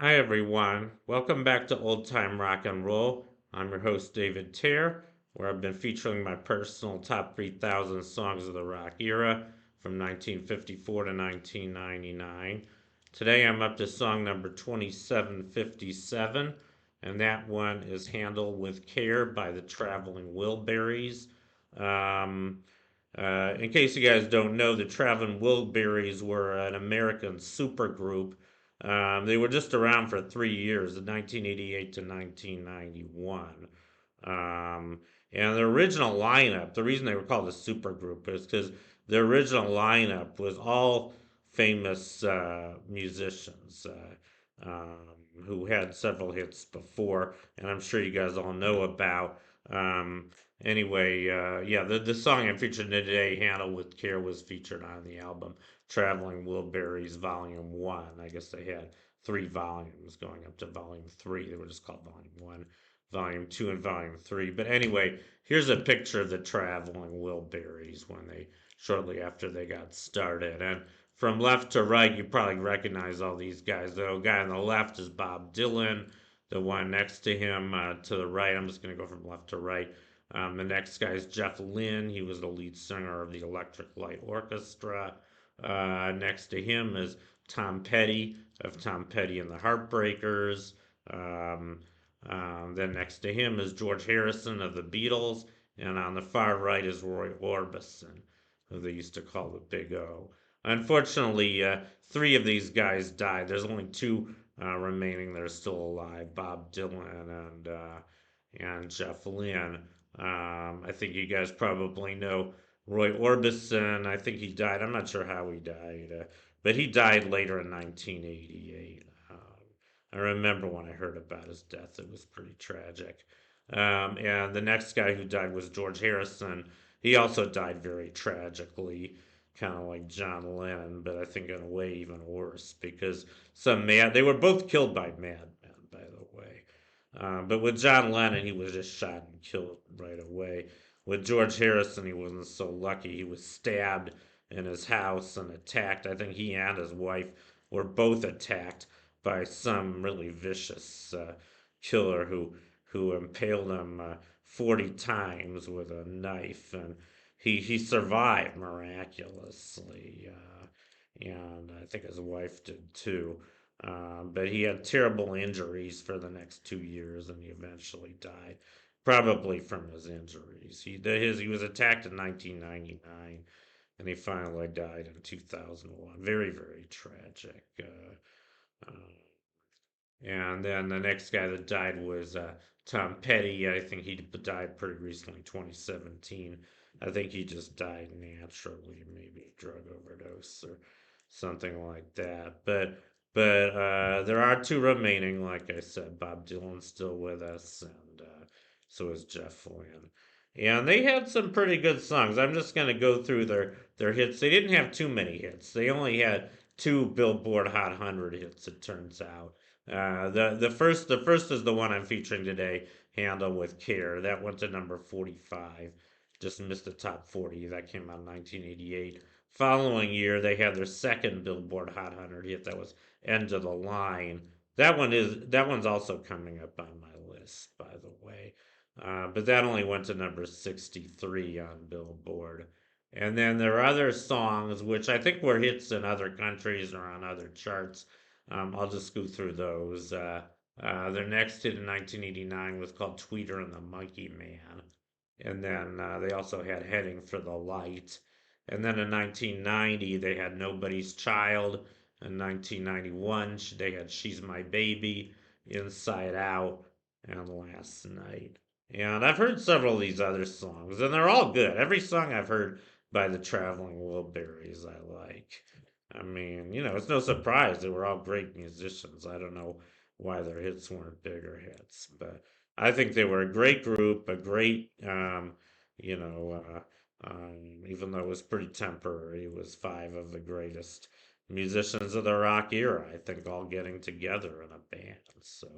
Hi everyone, welcome back to Old Time Rock and Roll. I'm your host David Tear, where I've been featuring my personal top 3,000 songs of the rock era from 1954 to 1999. Today I'm up to song number 2757, and that one is Handled with Care by the Traveling Wilburys. Um, in case you guys don't know, the Traveling Wilburys were an American supergroup. They were just around for 3 years, in 1988 to 1991. Um, and the original lineup, the reason they were called a supergroup is because the original lineup was all famous musicians who had several hits before, and I'm sure you guys all know about. Um, Anyway, yeah, the song I'm featuring today, Handle with Care, was featured on the album Traveling Wilburys Volume 1. I guess they had three volumes going up to Volume 3. They were just called Volume 1, Volume 2, and Volume 3. But anyway, here's a picture of the Traveling Wilburys when they, shortly after they got started. And from left to right, you probably recognize all these guys. The guy on the left is Bob Dylan. The one next to him to the right, I'm just going to go from left to right. The next guy is Jeff Lynne. He was the lead singer of the Electric Light Orchestra. Next to him is Tom Petty of Tom Petty and the Heartbreakers. Um, then next to him is George Harrison of the Beatles. And on the far right is Roy Orbison, who they used to call the Big O. Unfortunately, three of these guys died. There's only two remaining that are still alive: Bob Dylan and Jeff Lynne. I think you guys probably know Roy Orbison. I think he died. I'm not sure how he died, but he died later in 1988. I remember when I heard about his death, it was pretty tragic. And the next guy who died was George Harrison. He also died very tragically, kind of like John Lennon, but I think in a way even worse because they were both killed by madmen, by the way. But with John Lennon, he was just shot and killed right away. With George Harrison, he wasn't so lucky. He was stabbed in his house and attacked. I think he and his wife were both attacked by some really vicious killer who impaled him 40 times with a knife, and he survived miraculously. And I think his wife did too. But he had terrible injuries for the next 2 years, and he eventually died, probably from his injuries. He was attacked in 1999, and he finally died in 2001. Very very tragic. And then the next guy that died was Tom Petty. I think he died pretty recently, 2017. I think he just died naturally, maybe drug overdose or something like that. But there are two remaining. Like I said, Bob Dylan's still with us, and so is Jeff Lynne. And they had some pretty good songs. I'm just gonna go through their hits. They didn't have too many hits. They only had two Billboard Hot 100 hits. It turns out. The first is the one I'm featuring today, Handle with Care. That went to number 45. Just missed the top 40. That came out in 1988. Following year, they had their second Billboard Hot 100 hit. That was End of the Line. That one's also coming up on my list, by the way. But that only went to number 63 on Billboard. And then there are other songs which I think were hits in other countries or on other charts. I'll just go through those. Their next hit in 1989 was called Tweeter and the Monkey Man. And then they also had Heading for the Light. And then in 1990, they had Nobody's Child. In 1991, they had She's My Baby, Inside Out, and Last Night. And I've heard several of these other songs, and they're all good. Every song I've heard by the Traveling Wilburys I like. I mean, it's no surprise they were all great musicians. I don't know why their hits weren't bigger hits, but I think they were a great group, a great, you know, even though it was pretty temporary, it was five of the greatest musicians of the rock era, I think, all getting together in a band. So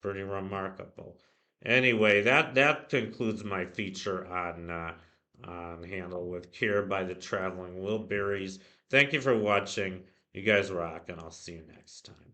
pretty remarkable. Anyway, that concludes my feature on Handle with Care by the Traveling Wilburys. Thank you for watching. You guys rock, and I'll see you next time.